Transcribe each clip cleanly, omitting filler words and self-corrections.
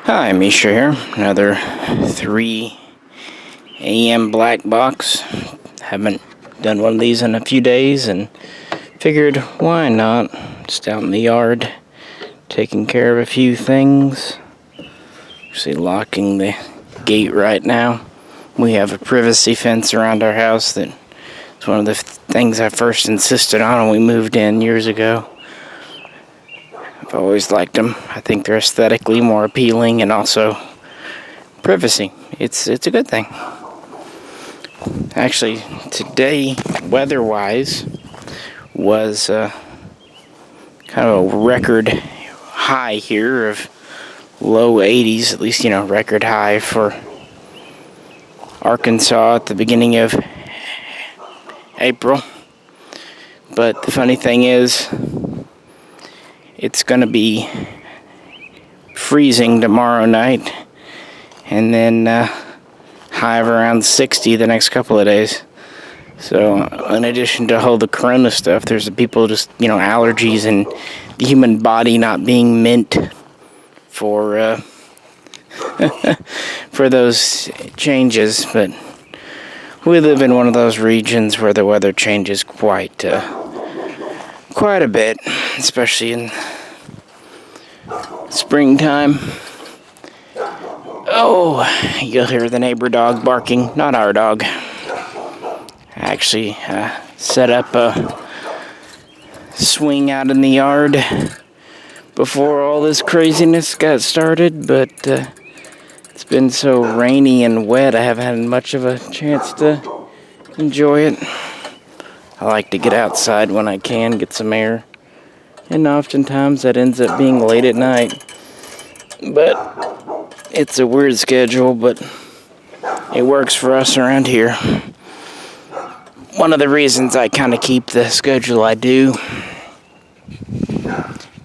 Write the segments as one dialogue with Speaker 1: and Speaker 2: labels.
Speaker 1: Hi, Misha here. Another 3 a.m. black box. Haven't done one of these in a few days and figured why not? Just out in the yard, taking care of a few things. Actually locking the gate right now. We have a privacy fence around our house that is one of the things I first insisted on when we moved in years ago. I've always liked them. I think they're aesthetically more appealing and also privacy. It's a good thing. Actually, today, weather-wise, was kind of a record high here of low 80s, at least, record high for Arkansas at the beginning of April. But the funny thing is, it's going to be freezing tomorrow night, and then high of around 60 the next couple of days. So, in addition to all the corona stuff, there's the people just, allergies and the human body not being meant for for those changes. But we live in one of those regions where the weather changes quite a bit, especially in springtime. Oh, you'll hear the neighbor dog barking, not our dog. I actually set up a swing out in the yard before all this craziness got started, but it's been so rainy and wet I haven't had much of a chance to enjoy it. I like to get outside when I can, get some air, and oftentimes that ends up being late at night. But it's a weird schedule, but it works for us around here. One of the reasons I kind of keep the schedule I do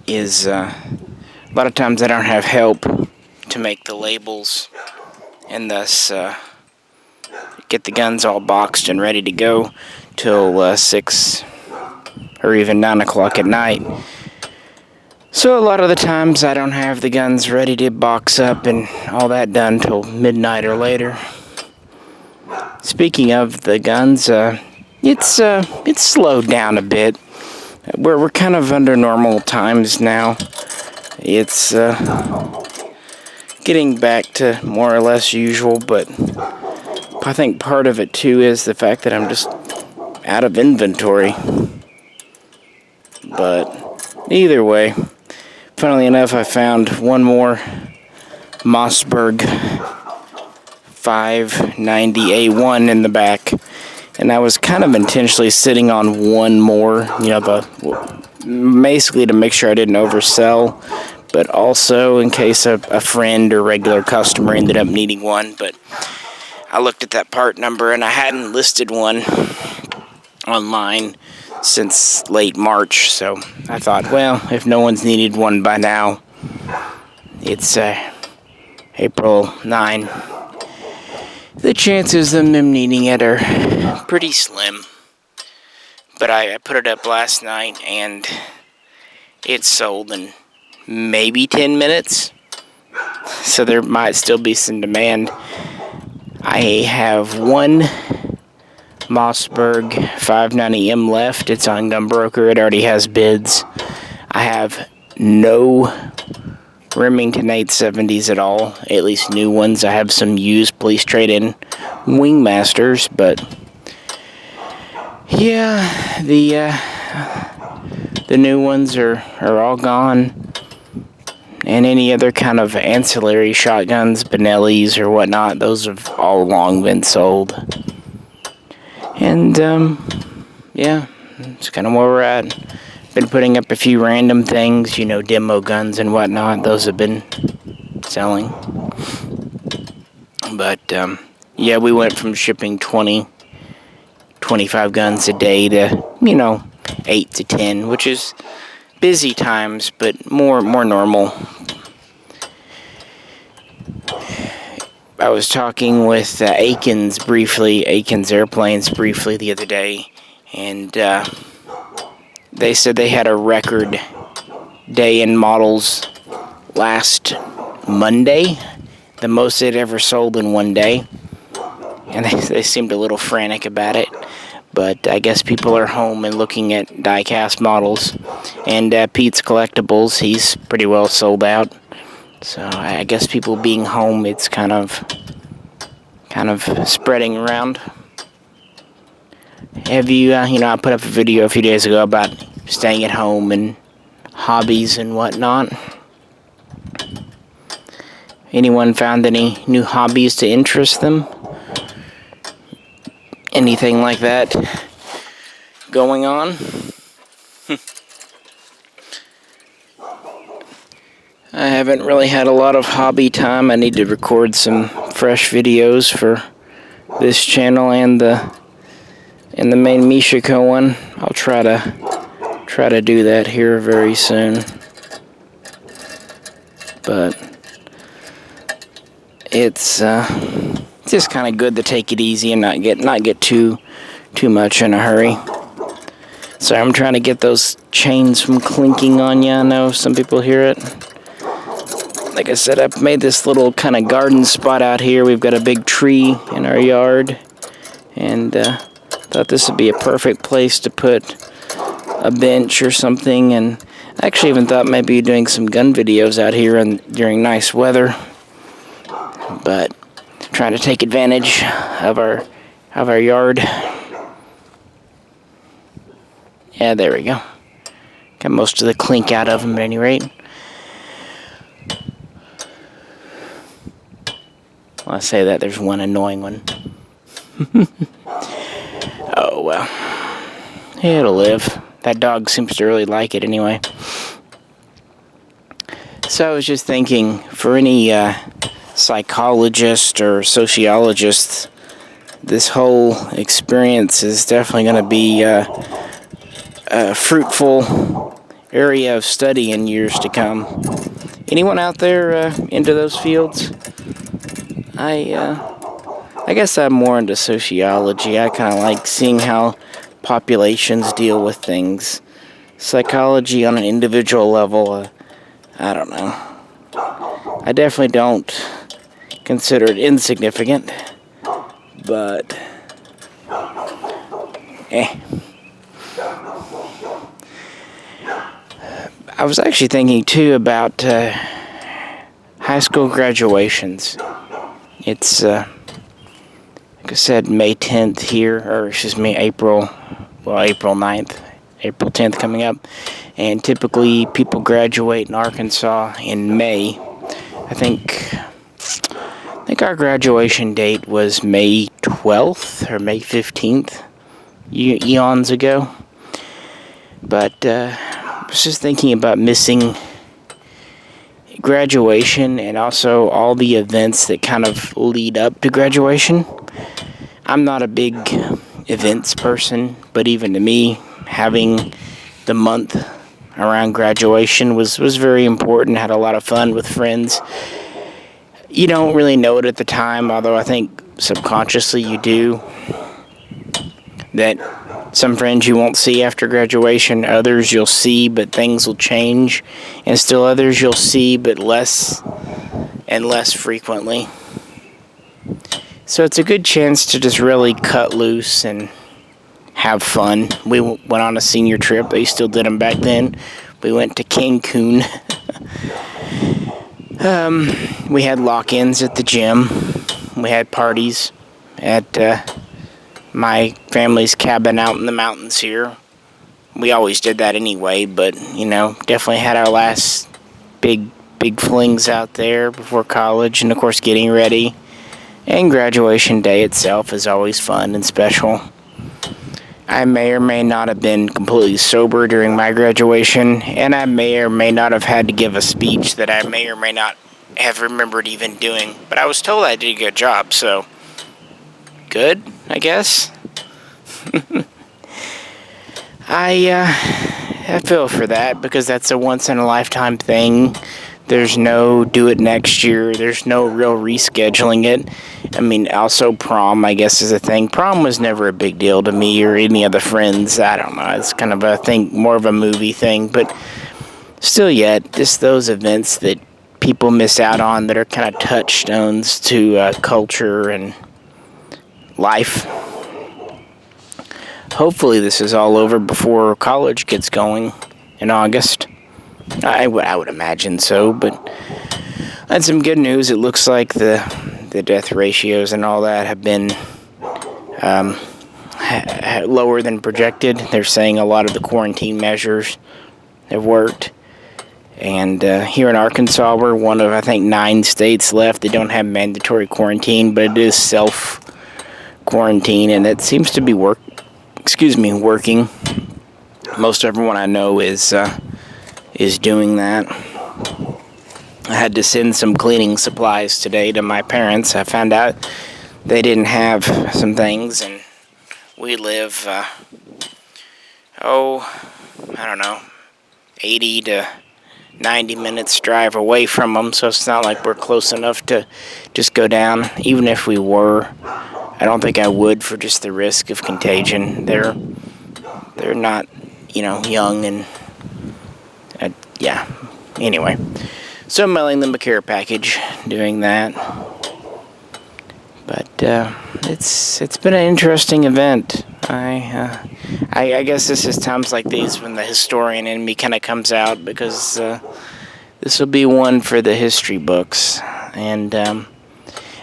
Speaker 1: is a lot of times I don't have help to make the labels and thus get the guns all boxed and ready to go till 6 or even 9 o'clock at night. So a lot of the times I don't have the guns ready to box up and all that done till midnight or later. Speaking of the guns, it's slowed down a bit. We're kind of under normal times now. It's getting back to more or less usual, but I think part of it too is the fact that I'm just out of inventory. But either way, funnily enough, I found one more Mossberg 590A1 in the back. And I was kind of intentionally sitting on one more, basically to make sure I didn't oversell, but also in case a friend or regular customer ended up needing one. But I looked at that part number and I hadn't listed one online since late March. So I thought, well, if no one's needed one by now, it's April 9. The chances of them needing it are pretty slim. But I put it up last night and it sold in maybe 10 minutes. So there might still be some demand. I have one Mossberg 590M left. It's on Gunbroker. It already has bids. I have no Remington 870s at all, at least new ones. I have some used police trade-in Wingmasters, but yeah, the new ones are all gone, and any other kind of ancillary shotguns, Benellis or whatnot, those have all long been sold. And yeah, it's kind of where we're at. Been putting up a few random things, demo guns and whatnot. Those have been selling. But, yeah, we went from shipping 20, 25 guns a day to, 8 to 10, which is busy times, but more normal. I was talking with Akins Airplanes briefly the other day, and they said they had a record day in models last Monday, the most they'd ever sold in one day. And they seemed a little frantic about it. But I guess people are home and looking at die-cast models. And Pete's Collectibles, he's pretty well sold out. So I guess people being home, it's kind of spreading around. Have you, I put up a video a few days ago about staying at home and hobbies and whatnot. Anyone found any new hobbies to interest them? Anything like that going on? I haven't really had a lot of hobby time. I need to record some fresh videos for this channel and the main Mishaco one. I'll try to do that here very soon. But it's just kind of good to take it easy and not get too much in a hurry. So I'm trying to get those chains from clinking on you. I know some people hear it. Like I said, I've made this little kind of garden spot out here. We've got a big tree in our yard, and thought this would be a perfect place to put a bench or something. And I actually even thought maybe doing some gun videos out here during nice weather. But trying to take advantage of our yard. Yeah, there we go. Got most of the clink out of them at any rate. Well, I say that, there's one annoying one. Oh, well. It'll live. That dog seems to really like it anyway. So I was just thinking, for any psychologist or sociologist, this whole experience is definitely going to be a fruitful area of study in years to come. Anyone out there into those fields? I guess I'm more into sociology. I kind of like seeing how populations deal with things. Psychology on an individual level, I don't know. I definitely don't consider it insignificant, but I was actually thinking too about high school graduations. It's like I said, May 10th here, or excuse me, April 9th, April 10th coming up, and typically people graduate in Arkansas in May. I think our graduation date was May 12th or May 15th, eons ago. But I was just thinking about missing graduation and also all the events that kind of lead up to graduation. I'm not a big events person, but even to me, having the month around graduation was very important. Had a lot of fun with friends. You don't really know it at the time, although I think subconsciously you do, that some friends you won't see after graduation, others you'll see, but things will change, and still others you'll see, but less and less frequently. So it's a good chance to just really cut loose and have fun. We went on a senior trip. They still did them back then. We went to Cancun. We had lock-ins at the gym. We had parties at my family's cabin out in the mountains here. We always did that anyway, but, definitely had our last big flings out there before college, and of course getting ready. And graduation day itself is always fun and special. I may or may not have been completely sober during my graduation, and I may or may not have had to give a speech that I may or may not have remembered even doing. But I was told I did a good job, so good, I guess. I feel for that, because that's a once-in-a-lifetime thing. There's no do it next year. There's no real rescheduling it. I mean, also prom, I guess, is a thing. Prom was never a big deal to me or any other friends. I don't know. It's kind of a thing, more of a movie thing. But still yet, just those events that people miss out on that are kind of touchstones to culture and life. Hopefully this is all over before college gets going in August. I would imagine so, but that's some good news. It looks like the death ratios and all that have been lower than projected. They're saying a lot of the quarantine measures have worked. And here in Arkansas, we're one of, I think, 9 states left that don't have mandatory quarantine, but it is self-quarantine, and it seems to be working. Most everyone I know is doing that. I had to send some cleaning supplies today to my parents. I found out they didn't have some things, and we live, 80 to 90 minutes drive away from them, so it's not like we're close enough to just go down. Even if we were, I don't think I would for just the risk of contagion. They're not, young and, Anyway, so I'm mailing them a care package, doing that. But it's been an interesting event. I guess this is times like these when the historian in me kind of comes out, because this will be one for the history books. And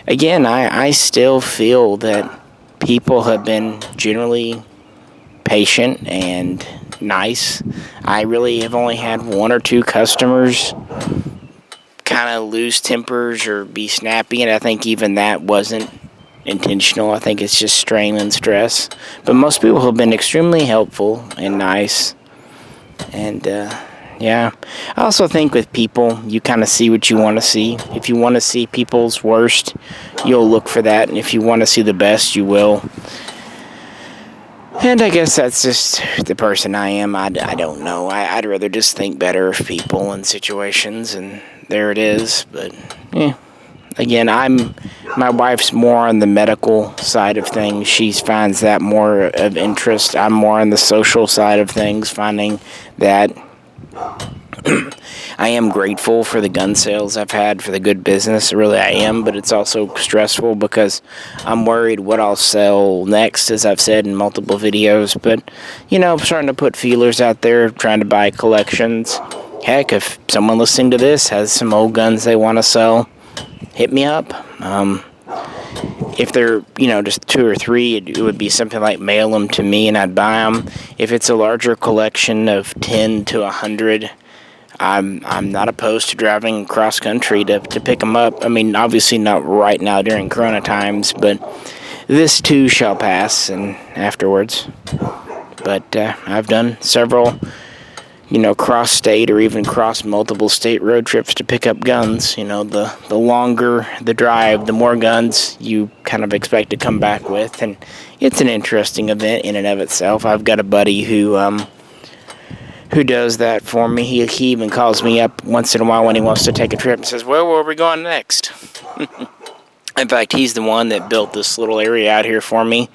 Speaker 1: again, I still feel that people have been generally patient and nice. I really have only had 1 or 2 customers kind of lose tempers or be snappy, and I think even that wasn't intentional. I think it's just strain and stress. But most people have been extremely helpful and nice. And I also think with people, you kind of see what you want to see. If you want to see people's worst, you'll look for that, and if you want to see the best, you will. And I guess that's just the person I am. I don't know. I'd rather just think better of people and situations, and there it is. But, again, my wife's more on the medical side of things. She finds that more of interest. I'm more on the social side of things, finding that I am grateful for the gun sales I've had, for the good business. Really, I am, but it's also stressful because I'm worried what I'll sell next, as I've said in multiple videos. But, I'm starting to put feelers out there, trying to buy collections. Heck, if someone listening to this has some old guns they want to sell, hit me up. If they're, just 2 or 3, it would be something like mail them to me and I'd buy them. If it's a larger collection of 10 to 100, I'm not opposed to driving cross country to pick them up. I mean, obviously not right now during Corona times, but this too shall pass and afterwards. But I've done several, cross-state or even cross-multiple-state road trips to pick up guns. The longer the drive, the more guns you kind of expect to come back with, and it's an interesting event in and of itself. I've got a buddy who does that for me. He even calls me up once in a while when he wants to take a trip and says, well, where are we going next? In fact, he's the one that built this little area out here for me.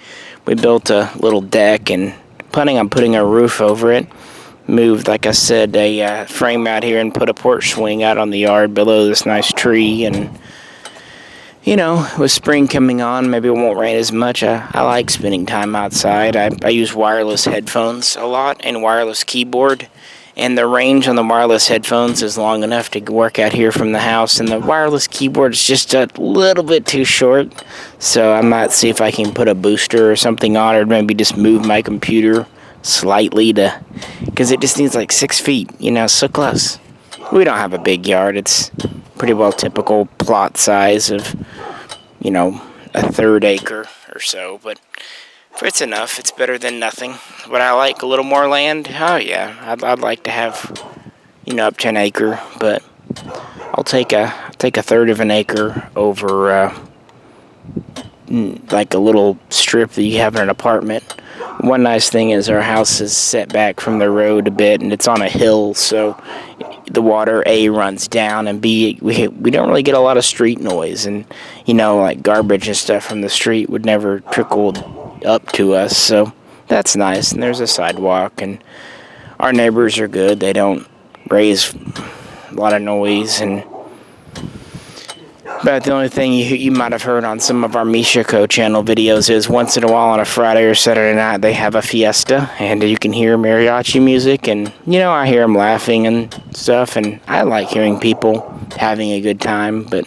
Speaker 1: We built a little deck and planning on putting a roof over it. Moved, like I said, a frame out here and put a porch swing out on the yard below this nice tree. And, with spring coming on, maybe it won't rain as much. I like spending time outside. I use wireless headphones a lot and wireless keyboard. And the range on the wireless headphones is long enough to work out here from the house. And the wireless keyboard is just a little bit too short. So I might see if I can put a booster or something on, or maybe just move my computer slightly because it just needs like 6 feet, so close. We don't have a big yard. It's pretty well typical plot size of, a third acre or so, but it's enough. It's better than nothing. Would I like a little more land? Oh yeah, I'd like to have, up to an acre, but I'll take a third of an acre over like a little strip that you have in an apartment. One nice thing is our house is set back from the road a bit, and it's on a hill, so the water, A, runs down, and B, we don't really get a lot of street noise, and, like garbage and stuff from the street would never trickle up to us, so that's nice. And there's a sidewalk, and our neighbors are good. They don't raise a lot of noise, and But the only thing you might have heard on some of our Mishaco channel videos is once in a while on a Friday or Saturday night they have a fiesta, and you can hear mariachi music, and I hear them laughing and stuff, and I like hearing people having a good time. But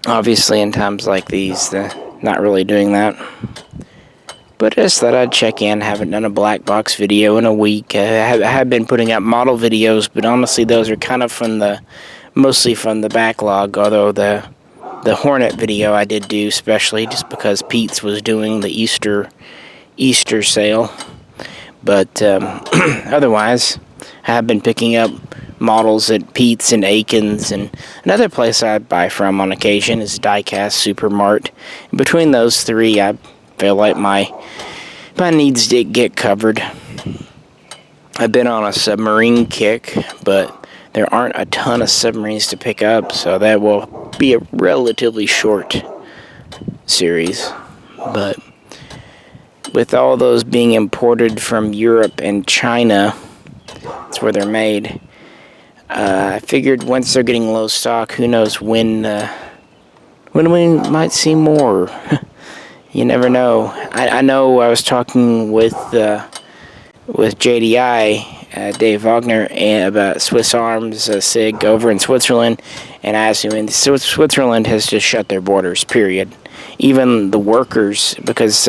Speaker 1: obviously in times like these, not really doing that. But I just thought I'd check in. Haven't done a black box video in a week. I have been putting up model videos, but honestly those are kind of mostly from the backlog, although the Hornet video I did do, especially just because Pete's was doing the Easter sale. But otherwise, I have been picking up models at Pete's and Aiken's, and another place I buy from on occasion is Diecast Supermart. Between those three, I feel like my needs did get covered. I've been on a submarine kick, but there aren't a ton of submarines to pick up, so that will be a relatively short series. But with all those being imported from Europe and China, that's where they're made, I figured once they're getting low stock, who knows when we might see more. You never know. I know I was talking with JDI, Dave Wagner, about Swiss Arms SIG over in Switzerland, and I asked him, Switzerland has just shut their borders, period. Even the workers, because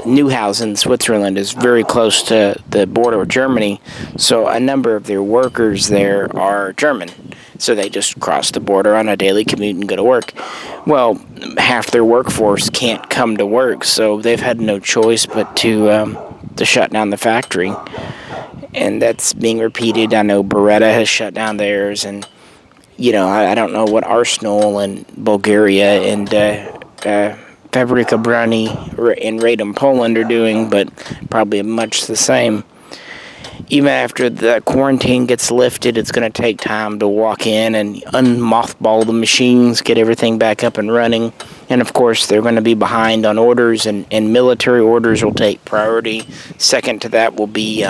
Speaker 1: Neuhausen, Switzerland, is very close to the border with Germany, so a number of their workers there are German. So they just cross the border on a daily commute and go to work. Well, half their workforce can't come to work, so they've had no choice but to shut down the factory. And that's being repeated. I know Beretta has shut down theirs, and I don't know what Arsenal and Bulgaria and Fabrika Brani in Radom, Poland are doing, but probably much the same. Even after the quarantine gets lifted, it's going to take time to walk in and unmothball the machines, get everything back up and running. And of course, they're going to be behind on orders, and military orders will take priority. Second to that will be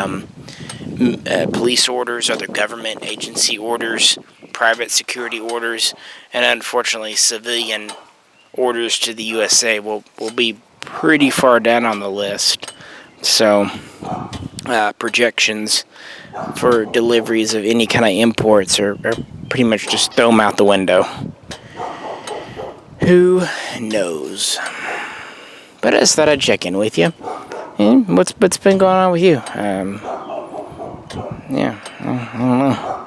Speaker 1: police orders, other government agency orders, private security orders, and unfortunately, civilian orders to the USA will be pretty far down on the list. So projections for deliveries of any kind of imports are pretty much just throw them out the window. Who knows? But I just thought I'd check in with you. And what's been going on with you? I don't know.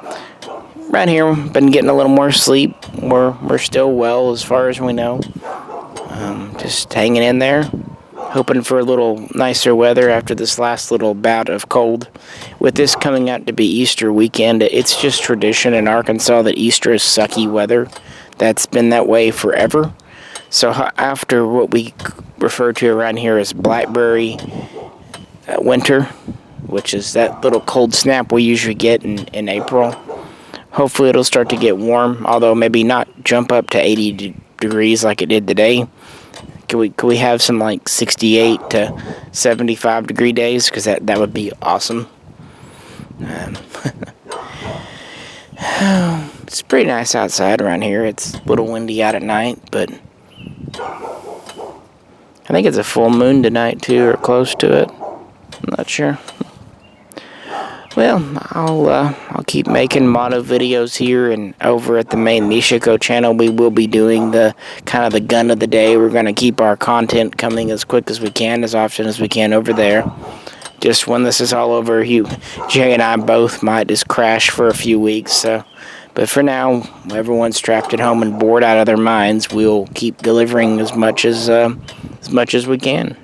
Speaker 1: Right here, been getting a little more sleep. We're still well as far as we know. Just hanging in there. Hoping for a little nicer weather after this last little bout of cold. With this coming out to be Easter weekend, it's just tradition in Arkansas that Easter is sucky weather. That's been that way forever. So after what we refer to around here as blackberry winter, which is that little cold snap we usually get in April, hopefully it'll start to get warm, although maybe not jump up to 80 degrees like it did today. Could we have some like 68 to 75 degree days? Because that would be awesome. It's pretty nice outside around here. It's a little windy out at night, but I think it's a full moon tonight too, or close to it. I'm not sure. Well, I'll keep making moto videos here, and over at the main Mishaco channel, we will be doing the kind of the gun of the day. We're going to keep our content coming as quick as we can, as often as we can over there. Just when this is all over, Jay and I both might just crash for a few weeks. But for now, everyone's trapped at home and bored out of their minds. We'll keep delivering as much as we can.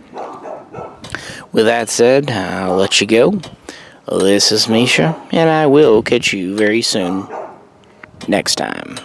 Speaker 1: With that said, I'll let you go. This is Misha, and I will catch you very soon. Next time.